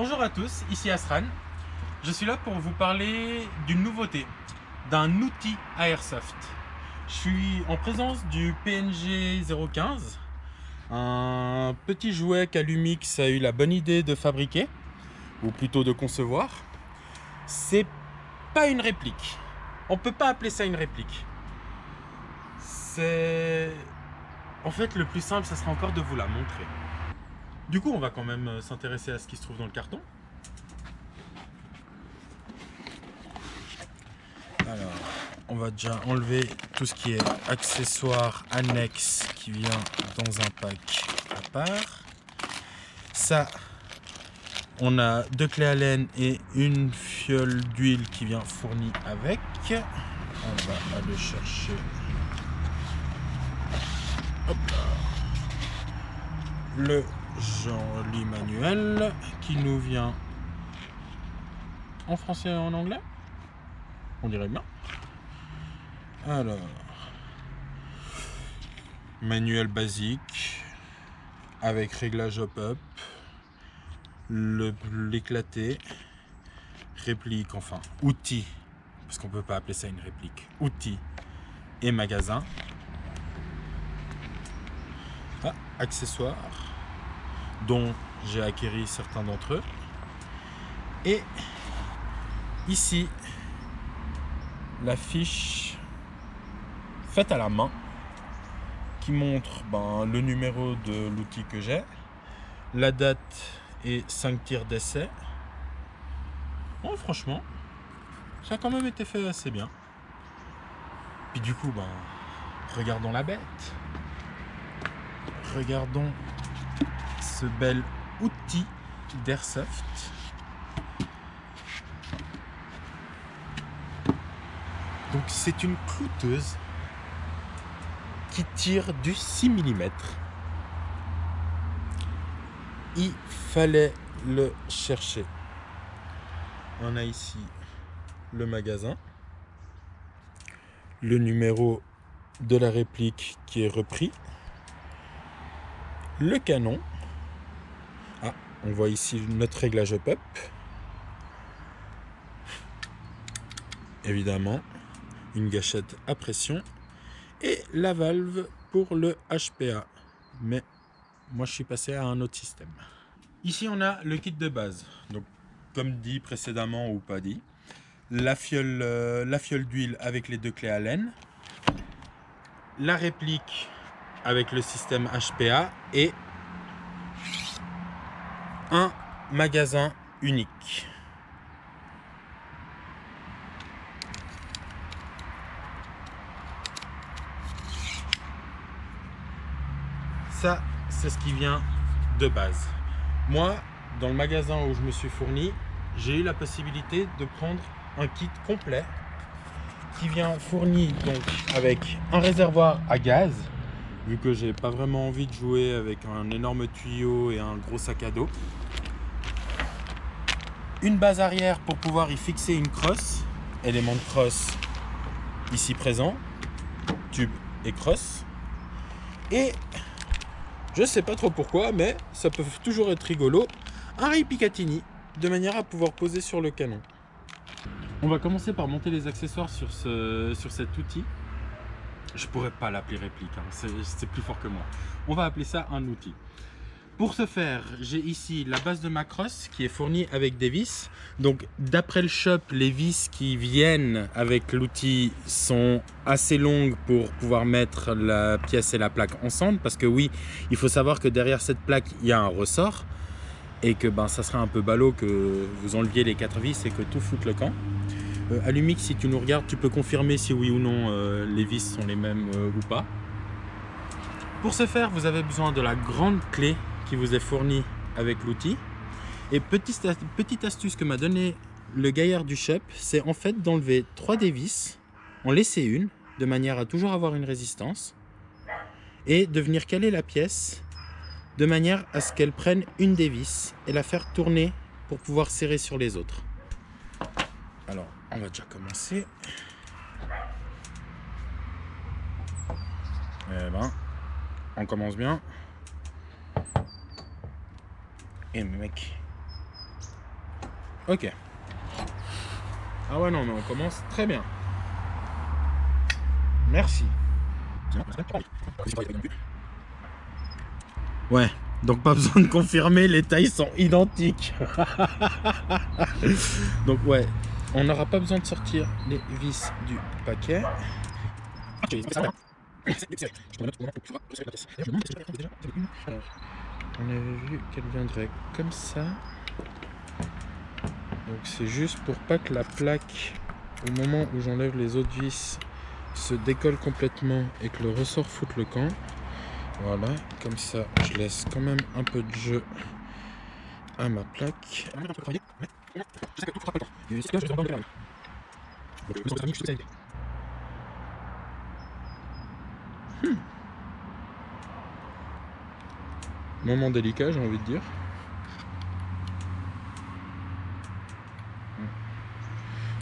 Bonjour à tous, ici Asran. Je suis là pour vous parler d'une nouveauté, d'un outil à Airsoft. Je suis en présence du PNG 015, un petit jouet qu'Alumix a eu la bonne idée de fabriquer, ou plutôt de concevoir. C'est pas une réplique. On peut pas appeler ça une réplique. En fait, le plus simple, ça sera encore de vous la montrer. Du coup, on va quand même s'intéresser à ce qui se trouve dans le carton. Alors, on va déjà enlever tout ce qui est accessoires annexes qui vient dans un pack à part. Ça, on a 2 clés Allen et une fiole d'huile qui vient fournie avec. On va aller chercher. Hop là. Le joli manuel qui nous vient en français et en anglais. On dirait bien. Alors, manuel basique avec réglage hop-up, l'éclaté, réplique, enfin outil, parce qu'on peut pas appeler ça une réplique, outil et magasin. Ah, accessoires, dont j'ai acquis certains d'entre eux. Et ici, la fiche faite à la main qui montre le numéro de l'outil que j'ai, la date et 5 tirs d'essai. Bon, franchement, ça a quand même été fait assez bien. Puis du coup, regardons la bête. Regardons ce bel outil d'Airsoft. Donc c'est une clouteuse qui tire du 6 mm. Il fallait le chercher. On a ici le magasin, le numéro de la réplique qui est repris, le canon. Ah, on voit ici notre réglage hop-up. Évidemment, une gâchette à pression et la valve pour le HPA. Mais moi, je suis passé à un autre système. Ici, on a le kit de base. Donc, comme dit précédemment ou pas dit, la fiole d'huile avec les 2 clés Allen, la réplique avec le système HPA et un magasin unique. Ça, c'est ce qui vient de base. Moi, dans le magasin où je me suis fourni, j'ai eu la possibilité de prendre un kit complet qui vient fourni donc avec un réservoir à gaz, vu que j'ai pas vraiment envie de jouer avec un énorme tuyau et un gros sac à dos. Une base arrière pour pouvoir y fixer une crosse, élément de crosse ici présent, tube et crosse. Et je sais pas trop pourquoi, mais ça peut toujours être rigolo, un rail Picatinny, de manière à pouvoir poser sur le canon. On va commencer par monter les accessoires sur cet outil. Je pourrais pas l'appeler réplique, hein, c'est plus fort que moi. On va appeler ça un outil. Pour ce faire, j'ai ici la base de ma crosse qui est fournie avec des vis. Donc d'après le shop, les vis qui viennent avec l'outil sont assez longues pour pouvoir mettre la pièce et la plaque ensemble. Parce que oui, il faut savoir que derrière cette plaque, il y a un ressort. Et que ça serait un peu ballot que vous enleviez les 4 vis et que tout foute le camp. Alumix, si tu nous regardes, tu peux confirmer si oui ou non les vis sont les mêmes ou pas. Pour ce faire, vous avez besoin de la grande clé qui vous est fournie avec l'outil. Et petite astuce que m'a donné le gaillard du shop, c'est en fait d'enlever 3 des vis, en laisser une, de manière à toujours avoir une résistance, et de venir caler la pièce de manière à ce qu'elle prenne une des vis et la faire tourner pour pouvoir serrer sur les autres. Alors, on va déjà commencer. On commence bien. Et mec, Ok. Ah ouais, non, mais on commence très bien. Merci. Ouais, donc pas besoin de confirmer, les tailles sont identiques. Donc ouais, on n'aura pas besoin de sortir les vis du paquet. On avait vu qu'elle viendrait comme ça. Donc c'est juste pour pas que la plaque, au moment où j'enlève les autres vis, se décolle complètement et que le ressort foute le camp. Voilà, comme ça je laisse quand même un peu de jeu à ma plaque. Moment délicat, j'ai envie de dire.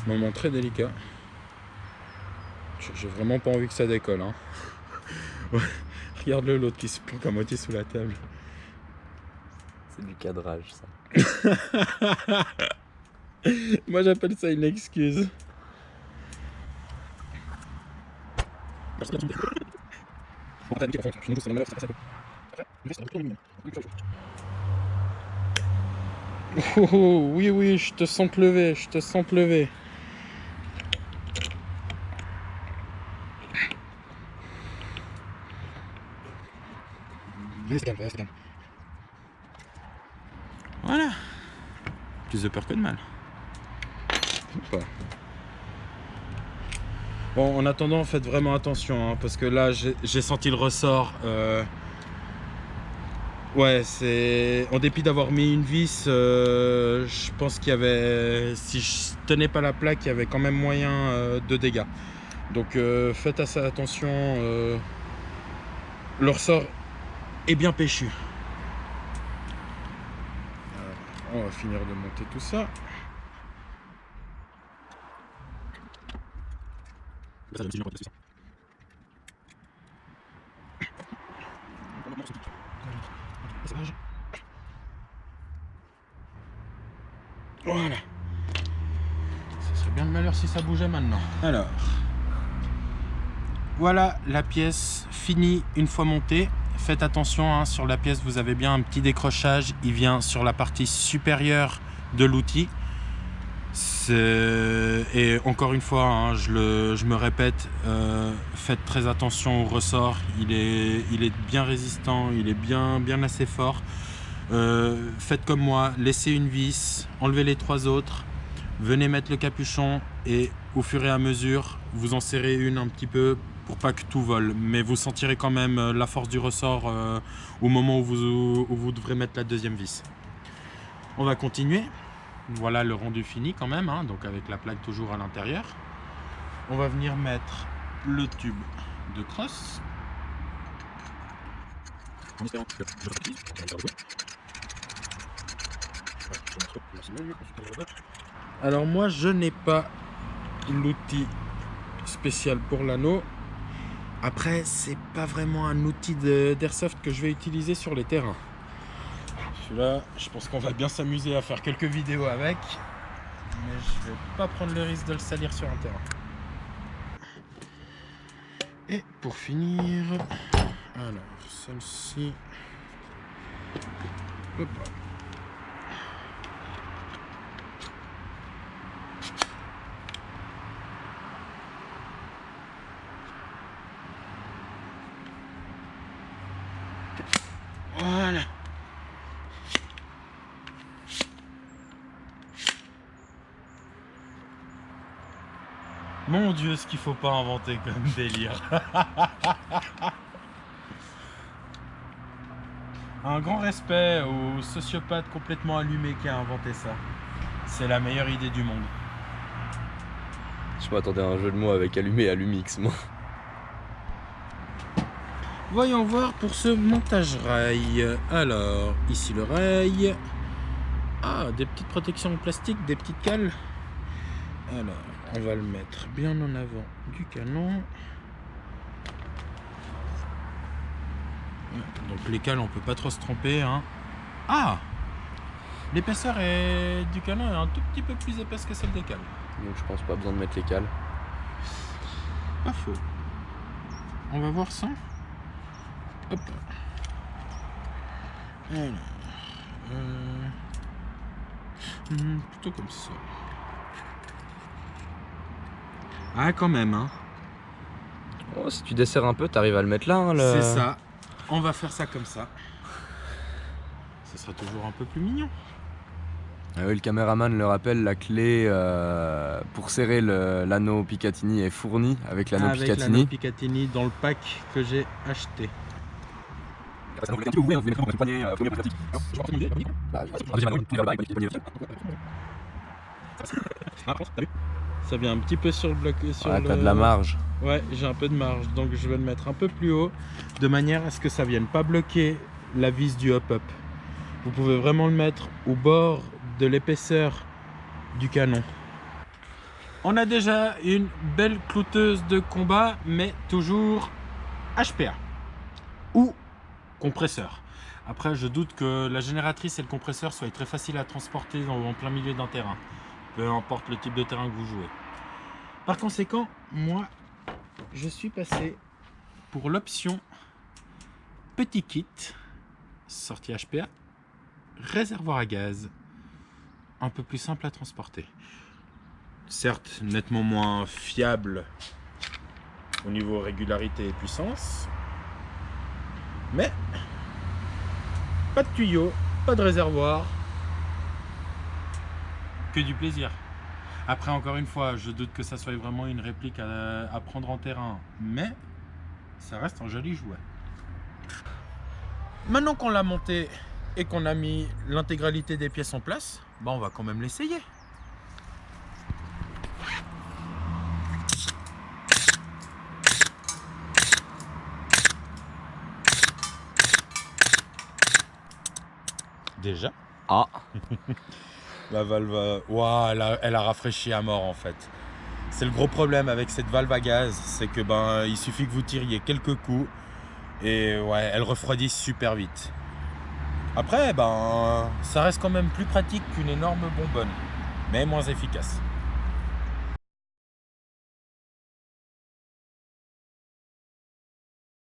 Moment très délicat. J'ai vraiment pas envie que ça décolle. Hein. Ouais. Regarde-le, l'autre qui se planque à moitié sous la table. C'est du cadrage, ça. Moi, j'appelle ça une excuse. Oh, oui, oui, je te sens te lever, je te sens te lever. Voilà. Plus de peur que de mal. Bon, en attendant, faites vraiment attention, hein, parce que là, j'ai senti le ressort. Ouais, c'est... En dépit d'avoir mis une vis, je pense qu'il y avait... Si je tenais pas la plaque, il y avait quand même moyen de dégâts. Donc faites assez attention. Le ressort est bien péchu. On va finir de monter tout ça. Voilà. Ce serait bien le malheur si ça bougeait maintenant. Alors, voilà la pièce finie une fois montée. Faites attention, hein, sur la pièce, vous avez bien un petit décrochage. Il vient sur la partie supérieure de l'outil. Et encore une fois, hein, je me répète, faites très attention au ressort. Il est bien résistant, il est bien assez fort. Faites comme moi, laissez une vis, enlevez les 3 autres, venez mettre le capuchon et au fur et à mesure, vous en serrez une un petit peu pour pas que tout vole. Mais vous sentirez quand même la force du ressort au moment où vous devrez mettre la deuxième vis. On va continuer. Voilà le rendu fini quand même, hein, donc avec la plaque toujours à l'intérieur. On va venir mettre le tube de crosse. Alors moi je n'ai pas l'outil spécial pour l'anneau. Après c'est pas vraiment un outil d'airsoft que je vais utiliser sur les terrains. Celui-là, je pense qu'on va bien s'amuser à faire quelques vidéos avec, mais je vais pas prendre le risque de le salir sur un terrain. Et pour finir, alors celle-ci, hop. Voilà. Mon Dieu, ce qu'il faut pas inventer comme délire. Un grand respect au sociopathe complètement allumé qui a inventé ça. C'est la meilleure idée du monde. Je m'attendais à un jeu de mots avec allumé et allumix, moi. Voyons voir pour ce montage rail. Alors, ici le rail. Ah, des petites protections en plastique, des petites cales. Alors, on va le mettre bien en avant du canon. Donc les cales, on peut pas trop se tromper, hein. Ah! L'épaisseur du canon est un tout petit peu plus épaisse que celle des cales. Donc je pense pas besoin de mettre les cales. Pas faux. On va voir ça. Hop. Alors, plutôt comme ça. Ah, quand même, hein. Oh, si tu desserres un peu, t'arrives à le mettre là. Hein, C'est ça. On va faire ça comme ça. Ce sera toujours un peu plus mignon. Ah oui, le caméraman le rappelle, la clé pour serrer l'anneau Picatinny est fournie avec l'anneau Avec Picatinny. l'anneau Picatinny dans le pack que j'ai acheté. Ça vient un petit peu sur le bloc. Ah, t'as de la marge. Ouais, j'ai un peu de marge, donc je vais le mettre un peu plus haut, de manière à ce que ça vienne pas bloquer la vis du hop-up. Vous pouvez vraiment le mettre au bord de l'épaisseur du canon. On a déjà une belle clouteuse de combat, mais toujours HPA ou compresseur. Après, je doute que la génératrice et le compresseur soient très faciles à transporter en plein milieu d'un terrain, peu importe le type de terrain que vous jouez. Par conséquent, moi, je suis passé pour l'option petit kit, sortie HPA, réservoir à gaz, un peu plus simple à transporter. Certes, nettement moins fiable au niveau régularité et puissance, mais pas de tuyau, pas de réservoir, que du plaisir. Après, encore une fois, je doute que ça soit vraiment une réplique à prendre en terrain, mais ça reste un joli jouet. Maintenant qu'on l'a monté et qu'on a mis l'intégralité des pièces en place, bah on va quand même l'essayer. Déjà. Ah. La valve, ouah, elle a rafraîchi à mort en fait. C'est le gros problème avec cette valve à gaz, c'est que il suffit que vous tiriez quelques coups et ouais, elle refroidit super vite. Après, ça reste quand même plus pratique qu'une énorme bonbonne, mais moins efficace.